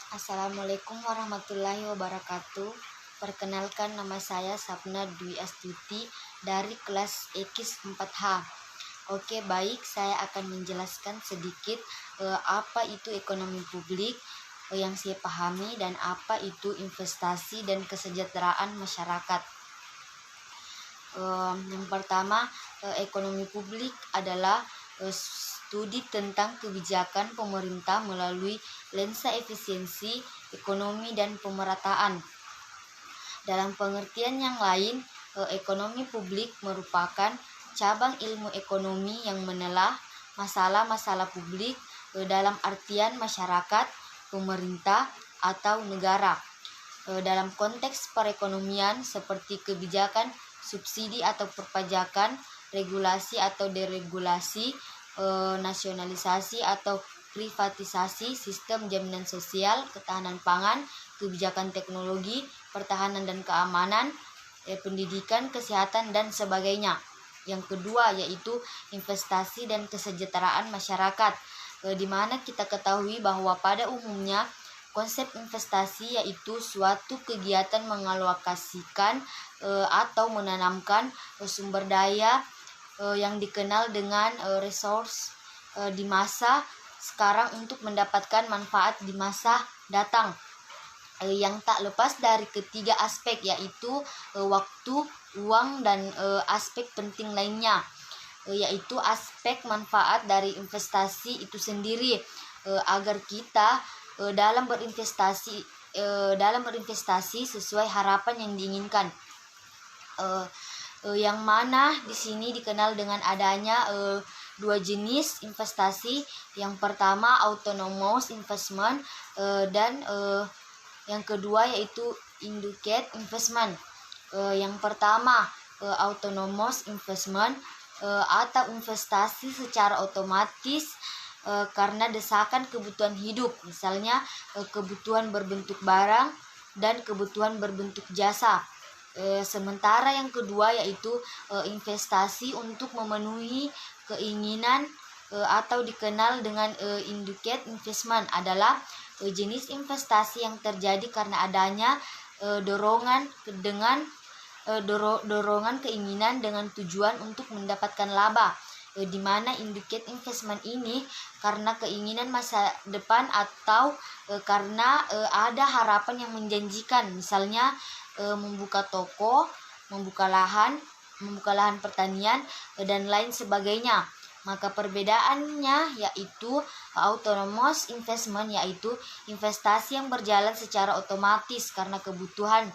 Assalamualaikum warahmatullahi wabarakatuh. Perkenalkan, nama saya Sapna Dwi Astuti dari kelas EKIS 4H. Oke, baik, saya akan menjelaskan sedikit apa itu ekonomi publik yang saya pahami dan apa itu investasi dan kesejahteraan masyarakat. Yang pertama, ekonomi publik adalah studi tentang kebijakan pemerintah melalui lensa efisiensi, ekonomi, dan pemerataan. Dalam pengertian yang lain, ekonomi publik merupakan cabang ilmu ekonomi yang menelah masalah-masalah publik dalam artian masyarakat, pemerintah, atau negara. Dalam konteks perekonomian seperti kebijakan subsidi atau perpajakan, regulasi atau deregulasi, nasionalisasi atau privatisasi, sistem jaminan sosial, ketahanan pangan, kebijakan teknologi, pertahanan dan keamanan, pendidikan, kesehatan, dan sebagainya. Yang kedua yaitu investasi dan kesejahteraan masyarakat, di mana kita ketahui bahwa pada umumnya konsep investasi yaitu suatu kegiatan mengalokasikan atau menanamkan sumber daya yang dikenal dengan resource di masa sekarang untuk mendapatkan manfaat di masa datang, yang tak lepas dari ketiga aspek yaitu waktu, uang, dan aspek penting lainnya, yaitu aspek manfaat dari investasi itu sendiri, agar kita dalam berinvestasi sesuai harapan yang diinginkan, yang mana di sini dikenal dengan adanya dua jenis investasi. Yang pertama autonomous investment dan yang kedua yaitu induced investment. Yang pertama autonomous investment atau investasi secara otomatis karena desakan kebutuhan hidup, misalnya kebutuhan berbentuk barang dan kebutuhan berbentuk jasa. Sementara yang kedua yaitu investasi untuk memenuhi keinginan atau dikenal dengan induced investment adalah jenis investasi yang terjadi karena adanya dorongan keinginan dengan tujuan untuk mendapatkan laba, di mana induced investment ini karena keinginan masa depan atau karena ada harapan yang menjanjikan, misalnya membuka toko, membuka lahan pertanian, dan lain sebagainya. Maka perbedaannya yaitu autonomous investment yaitu investasi yang berjalan secara otomatis karena kebutuhan,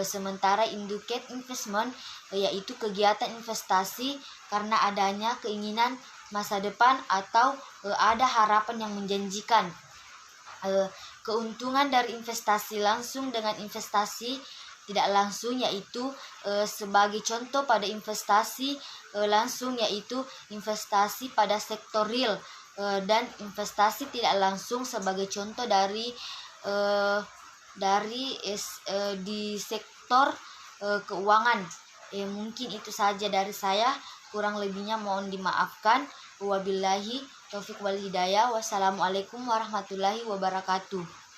sementara induced investment yaitu kegiatan investasi karena adanya keinginan masa depan atau ada harapan yang menjanjikan. Keuntungan dari investasi langsung dengan investasi tidak langsung yaitu sebagai contoh pada investasi langsung yaitu investasi pada sektor real, dan investasi tidak langsung sebagai contoh dari di sektor keuangan. Mungkin itu saja dari saya, kurang lebihnya mohon dimaafkan. Wabillahi taufiq wal hidayah. Wassalamualaikum warahmatullahi wabarakatuh.